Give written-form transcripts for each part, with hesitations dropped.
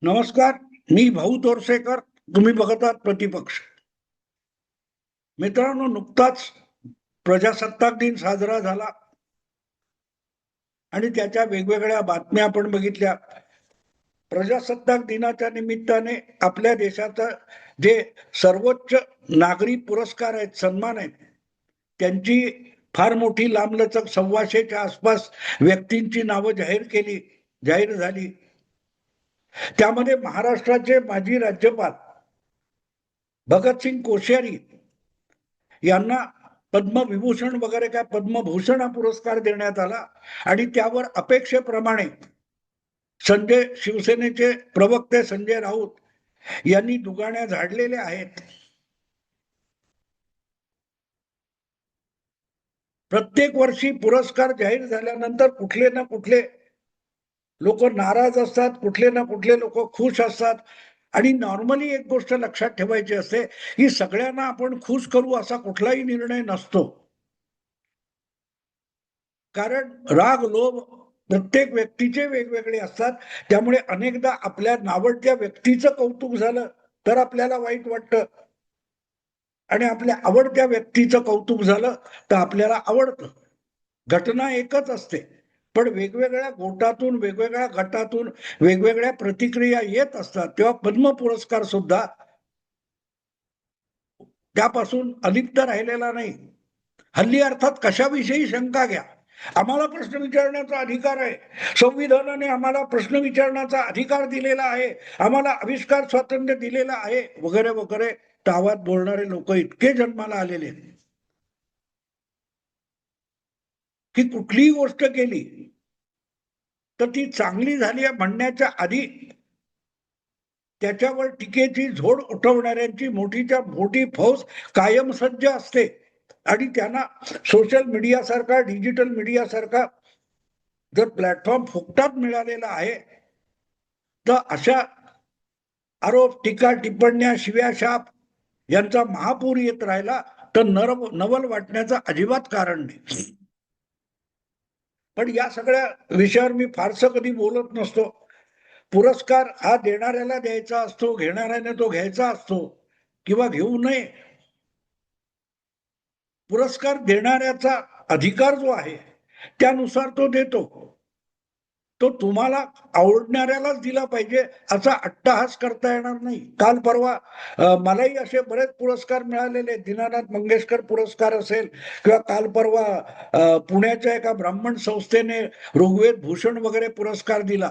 नमस्कार. मी भाऊ तोरसेकर. तुम्ही बघत आहात प्रतिपक्ष. मित्रांनो, नुकताच प्रजासत्ताक दिन साजरा झाला आणि त्याच्या वेगवेगळ्या बातम्या आपण बघितल्या. प्रजासत्ताक दिनाच्या निमित्ताने आपल्या देशाचा जे सर्वोच्च नागरी पुरस्कार आहेत, सन्मान आहेत, त्यांची फार मोठी लांबलचक 125च्या आसपास व्यक्तींची नावं जाहीर झाली. त्यामध्ये महाराष्ट्राचे माजी राज्यपाल भगतसिंग कोश्यारी यांना पद्मविभूषण वगैरे काय पद्मभूषण हा पुरस्कार देण्यात आला आणि त्यावर अपेक्षेप्रमाणे शिवसेनेचे प्रवक्ते संजय राऊत यांनी दुगाण्या झाडलेल्या आहेत. प्रत्येक वर्षी पुरस्कार जाहीर झाल्यानंतर कुठले ना कुठले लोक नाराज असतात, कुठले ना कुठले लोक खुश असतात. आणि नॉर्मली एक गोष्ट लक्षात ठेवायची असते की सगळ्यांना आपण खुश करू असा कुठलाही निर्णय नसतो. कारण राग लोभ प्रत्येक व्यक्तीचे वेगवेगळे असतात. त्यामुळे अनेकदा आपल्या नावडत्या व्यक्तीचं कौतुक झालं तर आपल्याला वाईट वाटतं आणि आपल्या आवडत्या व्यक्तीचं कौतुक झालं तर आपल्याला आवडतं. घटना एकच असते, पण वेगवेगळ्या गोटातून, वेगवेगळ्या गटातून वेगवेगळ्या प्रतिक्रिया येत असतात. तेव्हा पद्म पुरस्कार सुद्धा त्यापासून अलिप्त राहिलेला नाही. हल्ली अर्थात कशाविषयी शंका घ्या, आम्हाला प्रश्न विचारण्याचा अधिकार आहे, संविधानाने आम्हाला प्रश्न विचारण्याचा अधिकार दिलेला आहे, आम्हाला आविष्कार स्वातंत्र्य दिलेलं आहे, वगैरे वगैरे तावात बोलणारे लोक इतके जन्माला आलेले आहेत की कुठलीही गोष्ट केली तर ती चांगली झाली म्हणण्याच्या आधी त्याच्यावर टीकेची झोड उठवणाऱ्यांची मोठीच्या मोठी फौज कायम सज्ज असते. आणि त्यांना सोशल मीडिया सारखा, डिजिटल मीडिया सारखा जर प्लॅटफॉर्म फुकटात मिळालेला आहे तर अशा आरोप, टीका, टिप्पण्या, शिव्या, शाप यांचा महापूर येत राहिला तर नवल वाटण्याचं अजिबात कारण नाही. पण या सगळ्या विषयावर मी फारसं कधी बोलत नसतो. पुरस्कार हा देणाऱ्याला द्यायचा असतो, घेणाऱ्याने तो घ्यायचा असतो किंवा घेऊ नये. पुरस्कार देणाऱ्याचा अधिकार जो आहे त्यानुसार तो देतो. तो तुम्हाला आवडणाऱ्यालाच दिला पाहिजे असा अट्टहास करता येणार नाही. काल परवा मलाही असे बरेच पुरस्कार मिळालेले, दीनानाथ मंगेशकर पुरस्कार असेल किंवा काल परवा पुण्याच्या एका ब्राह्मण संस्थेने ऋग्वेद भूषण वगैरे पुरस्कार दिला.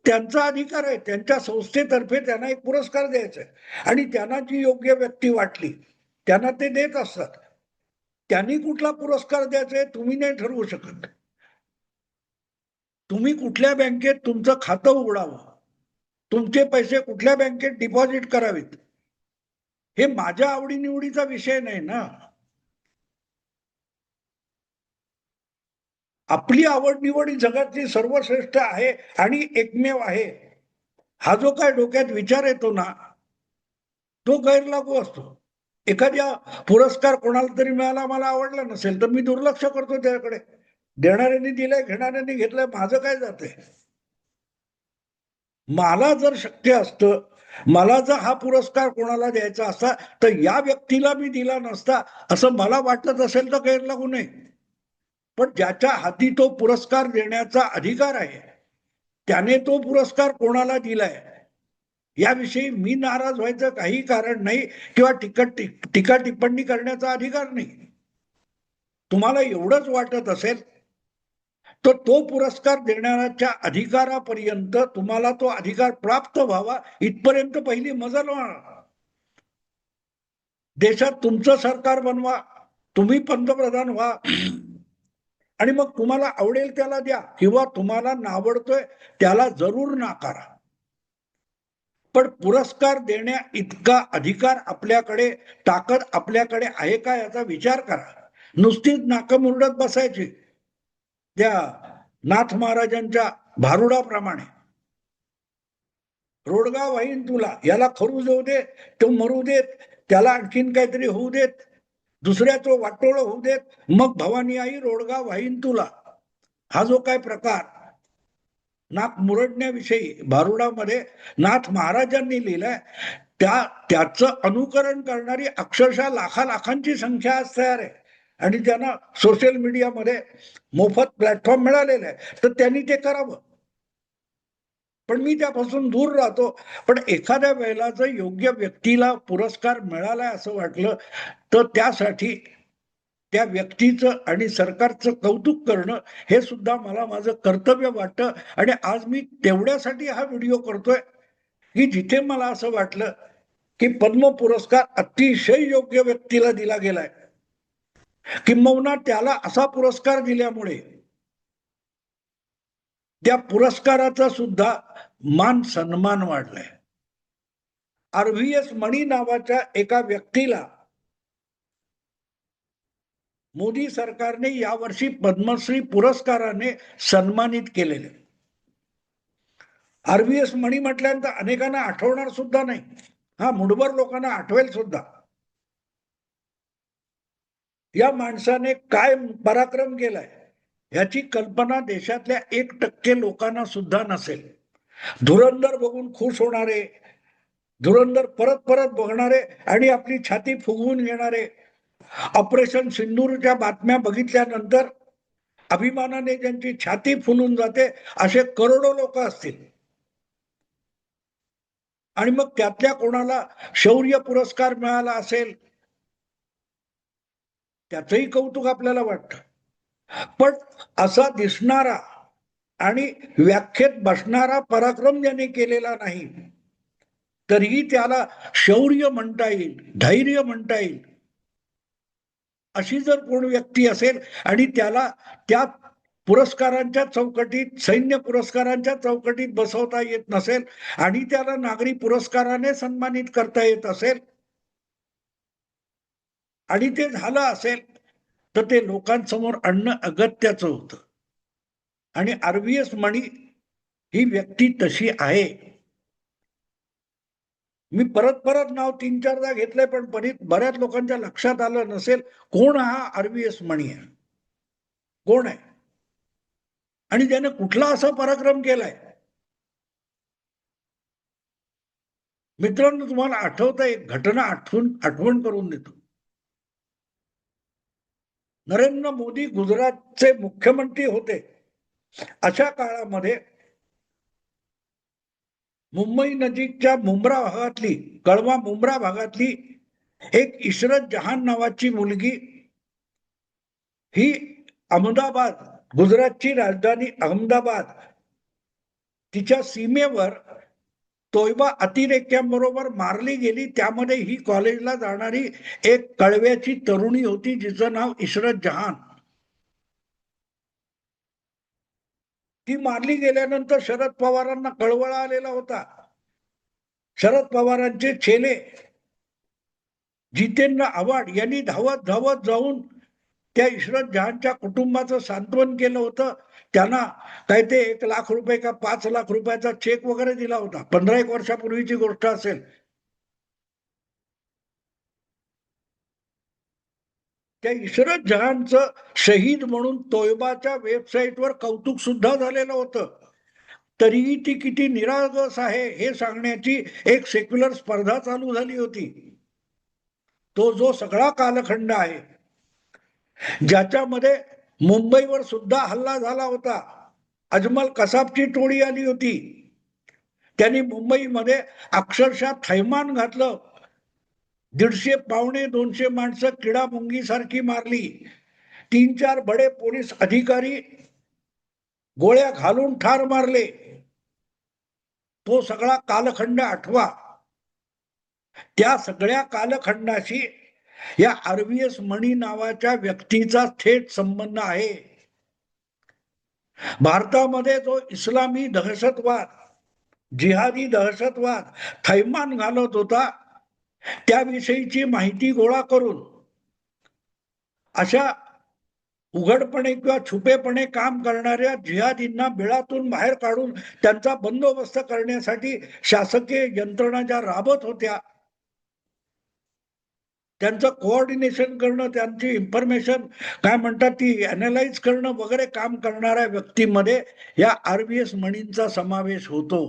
त्यांचा अधिकार आहे, त्यांच्या संस्थेतर्फे त्यांना एक पुरस्कार द्यायचा आहे आणि त्यांना जी योग्य व्यक्ती वाटली त्यांना ते देत असतात. त्यांनी कुठला पुरस्कार द्यायचा आहे तुम्ही नाही ठरवू शकत. तुम्ही कुठल्या बँकेत तुमचं खातं उघडावं, तुमचे पैसे कुठल्या बँकेत डिपॉझिट करावेत, हे माझ्या आवडीनिवडीचा विषय नाही ना. आपली आवड निवड ही जगातली सर्वश्रेष्ठ आहे आणि एकमेव आहे. हा जो काय डोक्यात विचार येतो ना तो गैरलागू असतो. एखाद्या पुरस्कार कोणाला तरी मिळाला, मला आवडला नसेल तर मी दुर्लक्ष करतो त्याकडे. देणाऱ्यांनी दिलंय, घेणाऱ्यांनी घेतलंय, माझं काय जातंय. मला जर शक्य असतं, मला जर हा पुरस्कार कोणाला द्यायचा असता तर या व्यक्तीला मी दिला नसता असं मला वाटत असेल तर गैरलागू नये. पण ज्याच्या हाती तो पुरस्कार देण्याचा अधिकार आहे त्याने तो पुरस्कार कोणाला दिलाय याविषयी मी नाराज व्हायचं काही कारण नाही किंवा टीका टिप्पणी करण्याचा अधिकार नाही. तुम्हाला एवढंच वाटत असेल तर तो पुरस्कार देणाऱ्याच्या अधिकारापर्यंत तुम्हाला तो अधिकार प्राप्त व्हावा इथपर्यंत पहिली मजल व्हा. देशात तुमचं सरकार बनवा, तुम्ही पंतप्रधान व्हा आणि मग तुम्हाला आवडेल त्याला द्या किंवा तुम्हाला नावडतोय त्याला जरूर नाकारा. पण पुरस्कार देण्या इतका अधिकार आपल्याकडे, ताकद आपल्याकडे आहे का याचा विचार करा. नुसतीच नाकं मुरडत बसायची त्या नाथ महाराजांच्या भारुडाप्रमाणे. रोडगा वाहीन तुला, याला खरू जाऊ दे, तो मरू देत, त्याला आणखीन काहीतरी होऊ देत, दुसऱ्याचं वाटोळ होऊ देत, मग भवानी आई रोडगा वाहीन तुला. हा जो काय प्रकार नाक मुरडण्याविषयी भारुडामध्ये नाथ महाराजांनी लिहिलंय. त्याचं अनुकरण करणारी अक्षरशः लाखांची संख्या आज तयार आहे आणि त्यांना सोशल मीडियामध्ये मोफत प्लॅटफॉर्म मिळालेला आहे, तर त्यांनी ते करावं. पण मी त्यापासून दूर राहतो. पण एखाद्या वेळेला जर योग्य व्यक्तीला पुरस्कार मिळालाय असं वाटलं तर त्यासाठी त्या व्यक्तीचं आणि सरकारचं कौतुक करणं हे सुद्धा मला माझं कर्तव्य वाटतं. आणि आज मी तेवढ्यासाठी हा व्हिडिओ करतोय की जिथे मला असं वाटलं की पद्म पुरस्कार अतिशय योग्य व्यक्तीला दिला गेलाय, किंबहुना त्याला असा पुरस्कार दिल्यामुळे त्या पुरस्काराचा सुद्धा मान सन्मान वाढलाय. RVS मणी नावाच्या एका व्यक्तीला मोदी सरकारने यावर्षी पद्मश्री पुरस्काराने सन्मानित केलेले. RVS मणी म्हटल्यानंतर अनेकांना आठवणार सुद्धा नाही, हा मुठभर लोकांना आठवेल सुद्धा. या माणसाने काय पराक्रम केलाय याची कल्पना देशातल्या 1% लोकांना सुद्धा नसेल. धुरंधर बघून खुश होणारे, धुरंधर परत परत बघणारे आणि आपली छाती फुगवून घेणारे, ऑपरेशन सिंदूरच्या बातम्या बघितल्यानंतर अभिमानाने ज्यांची छाती फुलून जाते असे करोडो लोक असतील. आणि मग त्यातल्या कोणाला शौर्य पुरस्कार मिळाला असेल त्याचंही कौतुक आपल्याला वाटतं. पण असा दिसणारा आणि व्याख्येत बसणारा पराक्रम ज्याने केलेला नाही तरीही त्याला शौर्य म्हणता येईल, धैर्य म्हणता येईल अशी जर कोण व्यक्ती असेल आणि त्याला त्या पुरस्कारांच्या चौकटीत, सैन्य पुरस्कारांच्या चौकटीत बसवता येत नसेल आणि त्याला नागरी पुरस्काराने सन्मानित करता येत असेल आणि ते झालं असेल तर ते लोकांसमोर आणणं अगत्याचं होतं. आणि RVS मणी ही व्यक्ती तशी आहे. मी परत परत नाव 3-4दा घेतलंय पण बऱ्याच लोकांच्या लक्षात आलं नसेल कोण हा RVS मणी आहे, कोण आहे आणि त्याने कुठला असा पराक्रम केलाय. मित्रांनो, तुम्हाला आठवतं एक घटना आठवण करून देतो. नरेंद्र मोदी गुजरातचे मुख्यमंत्री होते अशा काळामध्ये मुंबई नजीकच्या मुंब्रा भागातली, कळवा मुंब्रा भागातली एक इशरत जहान नावाची मुलगी ही अहमदाबाद, गुजरातची राजधानी अहमदाबाद, तिच्या सीमेवर तोयबा अतिरेक्यांबरोबर मारली गेली. त्यामध्ये ही कॉलेजला जाणारी एक कळव्याची तरुणी होती जिचं नाव इशरत जहान. ती मारली गेल्यानंतर शरद पवारांना कळवळा आलेला होता. शरद पवारांचे चेले जितेंद्र आव्हाड यांनी धावत धावत जाऊन त्या इशरत जहानच्या कुटुंबाचं सांत्वन केलं होतं. त्यांना काय ते 1 लाख रुपये का 5 लाख रुपयाचा चेक वगैरे दिला होता. 15 वर्षापूर्वीची गोष्ट असेल. त्या इशरत जहानचं शहीद म्हणून तोयबाच्या वेबसाईटवर कौतुक सुद्धा झालेलं होतं. तरीही ती किती निरागस आहे हे सांगण्याची एक सेक्युलर स्पर्धा चालू झाली होती. तो जो सगळा कालखंड आहे ज्याच्यामध्ये मुंबईवर सुद्धा हल्ला झाला होता. अजमल कसाबची टोळी आली होती. त्यांनी मुंबईमध्ये अक्षरशः थैमान घातलं. 150 पावणे 200 माणसं किडा मुंगी सारखी मारली. 3-4 बडे पोलीस अधिकारी गोळ्या घालून ठार मारले. तो सगळा कालखंड आठवा. त्या सगळ्या कालखंडाशी या RVS मणी नावाच्या व्यक्तीचा थेट संबंध आहे. भारतामध्ये जो इस्लामी दहशतवाद, जिहादी दहशतवाद थैमान घालत होता त्याविषयीची माहिती गोळा करून अशा उघडपणे किंवा छुपेपणे काम करणाऱ्या जिहादींना बिळातून बाहेर काढून त्यांचा बंदोबस्त करण्यासाठी शासकीय यंत्रणा ज्या राबत होत्या त्यांचं कोऑर्डिनेशन करणं, त्यांची इन्फॉर्मेशन काय म्हणतात ती अनालाइज करणं वगैरे काम करणाऱ्या व्यक्तीमध्ये या RVS मणींचा समावेश होतो.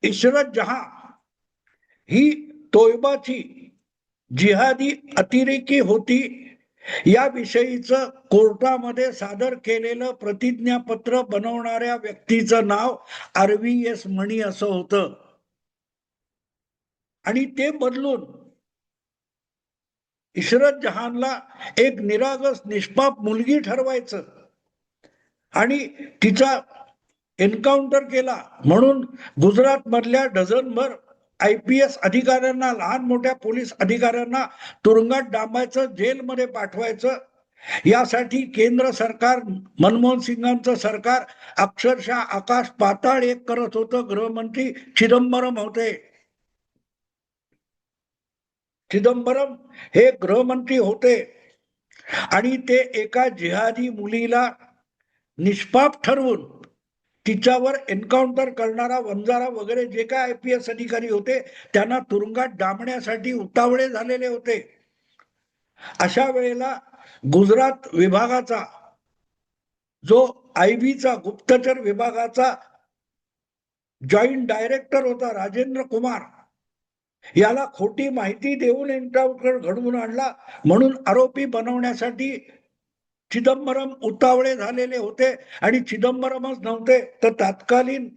इशरत जहां ही तोयबाची जिहादी अतिरेकी होती याविषयीचं कोर्टामध्ये सादर केलेलं प्रतिज्ञापत्र बनवणाऱ्या व्यक्तीचं नाव RVS मणी असं होतं. आणि ते बदलून इशरत जहानला एक निरागस निष्पाप मुलगी ठरवायचं आणि तिचा एन्काउंटर केला म्हणून गुजरात मधल्या डझनभर IPS अधिकाऱ्यांना, लहान मोठ्या पोलीस अधिकाऱ्यांना तुरुंगात डांबायचं, जेलमध्ये पाठवायचं. यासाठी केंद्र सरकार, मनमोहन सिंगांचं सरकार अक्षरशः आकाश पाताळ एक करत होतं. गृहमंत्री चिदंबरम होते. चिदंबरम हे गृहमंत्री होते आणि ते एका जिहादी मुलीला निष्पाप ठरवून तिच्यावर एन्काउंटर करणारा, वंजारा वगैरे जे काय IPS अधिकारी होते त्यांना तुरुंगात डांबण्यासाठी उतावळे झालेले होते. अशा वेळेला गुजरात विभागाचा जो IBचा गुप्तचर विभागाचा जॉईंट डायरेक्टर होता राजेंद्र कुमार, याला खोटी माहिती देऊन एन्काउंटर घडवून आणला म्हणून आरोपी बनवण्यासाठी चिदंबरम उतावळे झालेले होते. आणि चिदंबरमच नव्हते तर तत्कालीन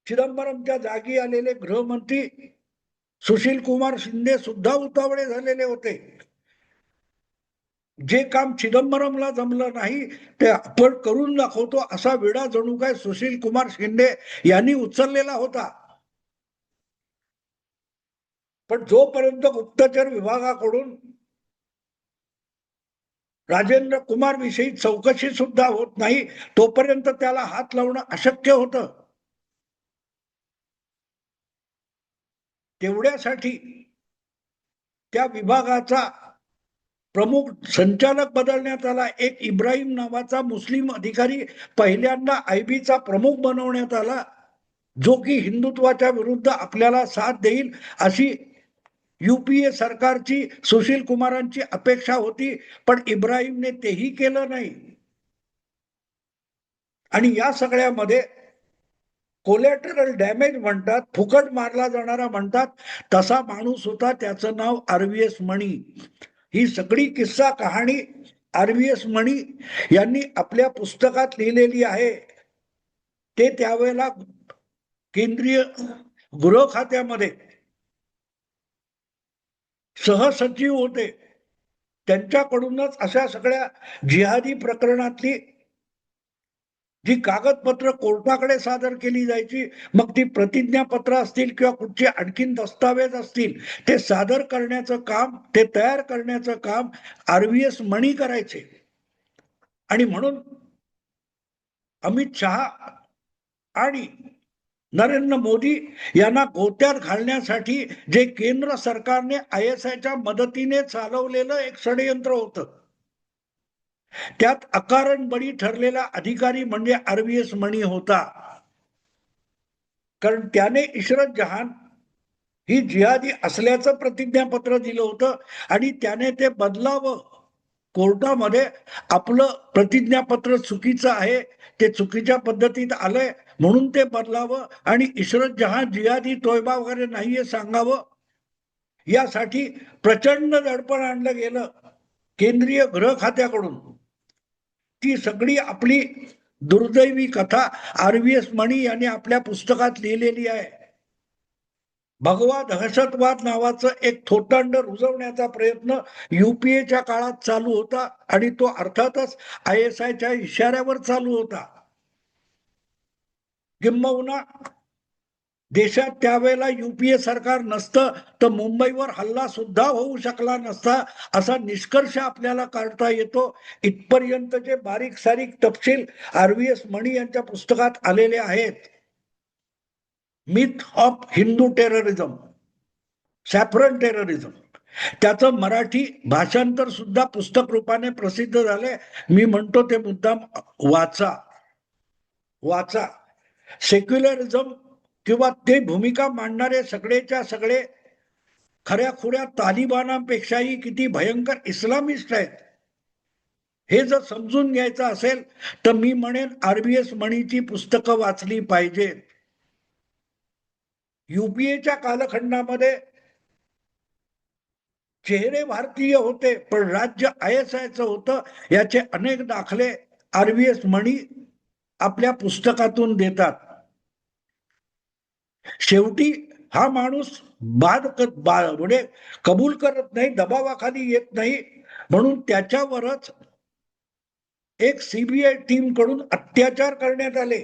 चिदंबरमच्या जागी आलेले गृहमंत्री सुशील कुमार शिंदे सुद्धा उतावळे झालेले होते. जे काम चिदंबरमला जमलं नाही ते आपण करून दाखवतो असा विडा जणू काय सुशील कुमार शिंदे यांनी उचललेला होता. पण जोपर्यंत गुप्तचर विभागाकडून राजेंद्र कुमार विषयी चौकशी सुद्धा होत नाही तोपर्यंत त्याला हात लावणं अशक्य होतं. तेवढ्यासाठी त्या विभागाचा प्रमुख संचालक बदलण्यात आला. एक इब्राहिम नावाचा मुस्लिम अधिकारी पहिल्यांदा IBचा प्रमुख बनवण्यात आला, जो की हिंदुत्वाच्या विरुद्ध आपल्याला साथ देईल अशी UPA सरकारची, सुशील कुमारांची अपेक्षा होती. पण इब्राहिमने तेही केलं नाही. आणि या सगळ्यामध्ये कोलॅटरल डॅमेज म्हणतात, फुकट मारला जाणारा म्हणतात, तसा माणूस होता. त्याचं नाव RVS मणी. ही सगळी किस्सा कहाणी RVS मणी यांनी आपल्या पुस्तकात लिहिलेली आहे. ते त्यावेळेला केंद्रीय गृह खात्यामध्ये सहसचिव होते. त्यांच्याकडूनच अशा सगळ्या जिहादी प्रकरणातली जी कागदपत्र कोर्टाकडे सादर केली जायची, मग ती प्रतिज्ञापत्र असतील किंवा कुठचे आणखीन दस्तावेज असतील, ते सादर करण्याचं काम, ते तयार करण्याचं काम RVS मणी करायचे. आणि म्हणून अमित शहा आणि नरेंद्र मोदी यांना गोत्यात घालण्यासाठी जे केंद्र सरकारने ISIच्या मदतीने चालवलेलं एक षडयंत्र होतं, त्यात अकारण बळी ठरलेला अधिकारी म्हणजे RVS मणी होता. कारण त्याने इशरत जहान ही जिहादी असल्याचं प्रतिज्ञापत्र दिलं होतं आणि त्याने ते बदलावं. कोर्टामध्ये आपलं प्रतिज्ञापत्र चुकीचं आहे, ते चुकीच्या पद्धतीत आलंय म्हणून ते बदलावं आणि इशरत जहान जिहादी तोयबा वगैरे नाहीये सांगावं. यासाठी प्रचंड दडपण आणलं गेलं केंद्रीय गृह खात्याकडून. ती सगळी आपली दुर्दैवी कथा RVS मणी यांनी आपल्या पुस्तकात लिहिलेली आहे. भगवा दहशतवाद नावाचं एक थोटांड रुजवण्याचा प्रयत्न UPAच्या काळात चालू होता आणि तो अर्थातच ISIच्या इशाऱ्यावर चालू होता. किंबहुना देशात त्यावेळेला UPA सरकार नसतं तर मुंबईवर हल्ला सुद्धा होऊ शकला नसता असा निष्कर्ष आपल्याला काढता येतो. इथपर्यंतचे बारीक सारीक तपशील RVS मणी यांच्या पुस्तकात आलेले आहेत. Myth of Hindu terrorism, saffron terrorism, त्याचं मराठी भाषांतर सुद्धा पुस्तक रूपाने प्रसिद्ध झाले. मी म्हणतो ते मुद्दाम वाचा. सेक्युलरिझम किंवा ते भूमिका मांडणारे सगळेच्या सगळे खऱ्या खुऱ्या तालिबानापेक्षाही किती भयंकर इस्लामिस्ट आहेत हे जर समजून घ्यायचं असेल तर मी म्हणेन आरबीएस मणीची पुस्तकं वाचली पाहिजेत. युपीएच्या कालखंडामध्ये चेहरे भारतीय होते पण राज्य आयएसआयचं होतं याचे अनेक दाखले आरबीएस मणी आपल्या पुस्तकातून देतात. शेवटी हा माणूस म्हणजे कबूल करत नाही, दबावाखाली येत नाही, म्हणून त्याच्यावरच एक सीबीआय टीम कडून अत्याचार करण्यात आले.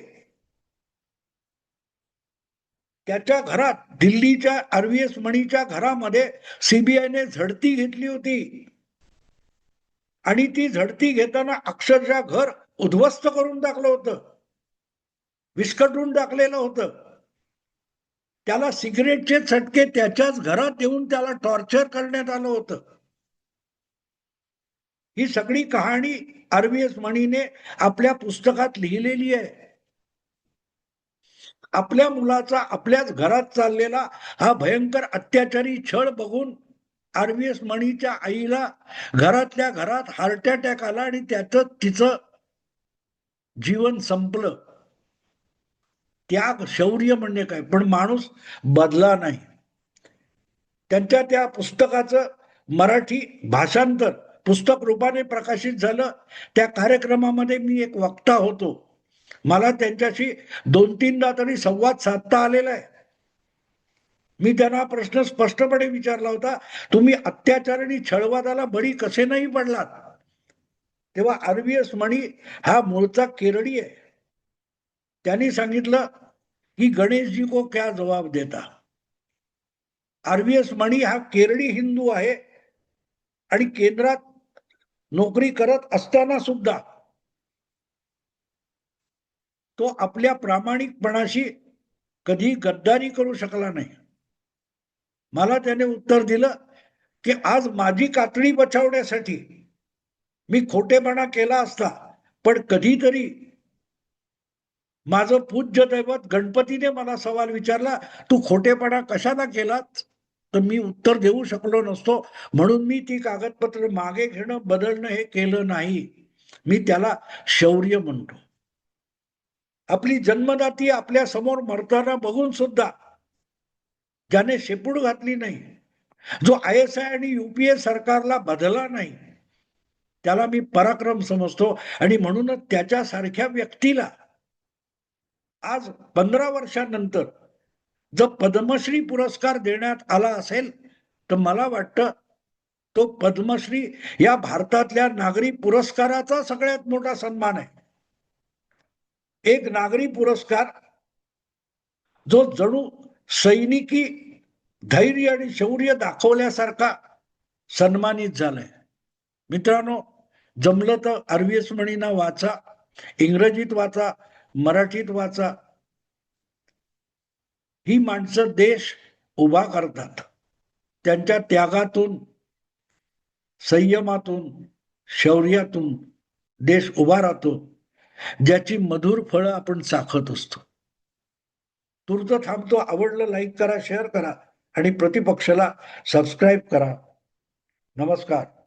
त्याच्या घरात दिल्लीच्या आरबीएस मणीच्या घरामध्ये सीबीआयने झडती घेतली होती आणि ती झडती घेताना अक्षरशः घर उद्ध्वस्त करून टाकलं होतं, विस्कटून टाकलेलं होतं. त्याला सिगरेटचे चटके त्याच्याच घरात येऊन त्याला टॉर्चर करण्यात आलं होतं. ही सगळी कहाणी आरबीएस मणीने आपल्या पुस्तकात लिहिलेली आहे. आपल्या मुलाचा आपल्याच घरात चाललेला हा भयंकर अत्याचारी छळ बघून आरबीएस मणीच्या आईला घरातल्या घरात हार्ट अटॅक आला आणि त्याचं तिचं जीवन संपलं. त्याग शौर्य म्हणजे काय, पण माणूस बदला नाही. त्यांच्या त्या पुस्तकाचं मराठी भाषांतर पुस्तक रूपाने प्रकाशित झालं. त्या कार्यक्रमामध्ये मी एक वक्ता होतो. मला त्यांच्याशी 2-3दा तरी संवाद साधता आलेला आहे. मी त्यांना प्रश्न स्पष्टपणे विचारला होता, तुम्ही अत्याचार आणि छळवादाला बळी कसे नाही पडलात? तेव्हा आरबीएस मणी हा मूळचा केरळी आहे. त्यांनी सांगितलं की गणेश जी को क्या जवाब देता. आरबीएस मणी हा केरळी हिंदू आहे आणि केंद्रात नोकरी करत असताना सुद्धा तो आपल्या प्रामाणिकपणाशी कधी गद्दारी करू शकला नाही. मला त्याने उत्तर दिलं की आज माझी कातडी बचावण्यासाठी मी खोटेपणा केला असता, पण कधीतरी माझं पूज्य दैवत गणपतीने मला सवाल विचारला, तू खोटेपणा कशाला केलात? तर मी उत्तर देऊ शकलो नसतो, म्हणून मी ती कागदपत्र मागे घेणं बदलणं हे केलं नाही. मी त्याला शौर्य म्हणतो. आपली जन्मदाती आपल्या समोर मरताना बघून सुद्धा ज्याने शेपूट घातली नाही, जो आयएसआय आणि युपीए सरकारला बदला नाही, त्याला मी पराक्रम समजतो. आणि म्हणूनच त्याच्यासारख्या व्यक्तीला आज 15 वर्षांनंतर जर पद्मश्री पुरस्कार देण्यात आला असेल तर मला वाटतं तो पद्मश्री या भारतातल्या नागरी पुरस्काराचा सगळ्यात मोठा सन्मान आहे. एक नागरी पुरस्कार जो जणू सैनिकी धैर्य आणि शौर्य दाखवल्यासारखा सन्मानित झालाय. मित्रांनो, जमलं तर आरबीएस मणींना वाचा, इंग्रजीत वाचा, मराठीत वाचा. ही माणसं देश उभा करतात. त्यांच्या त्यागातून, संयमातून, शौर्यातून देश उभा राहतो, ज्याची मधुर फळं आपण चाखत असतो. तूर्त थांबतो. आवडलं लाईक करा, शेअर करा आणि प्रतिपक्षाला सबस्क्राईब करा. नमस्कार.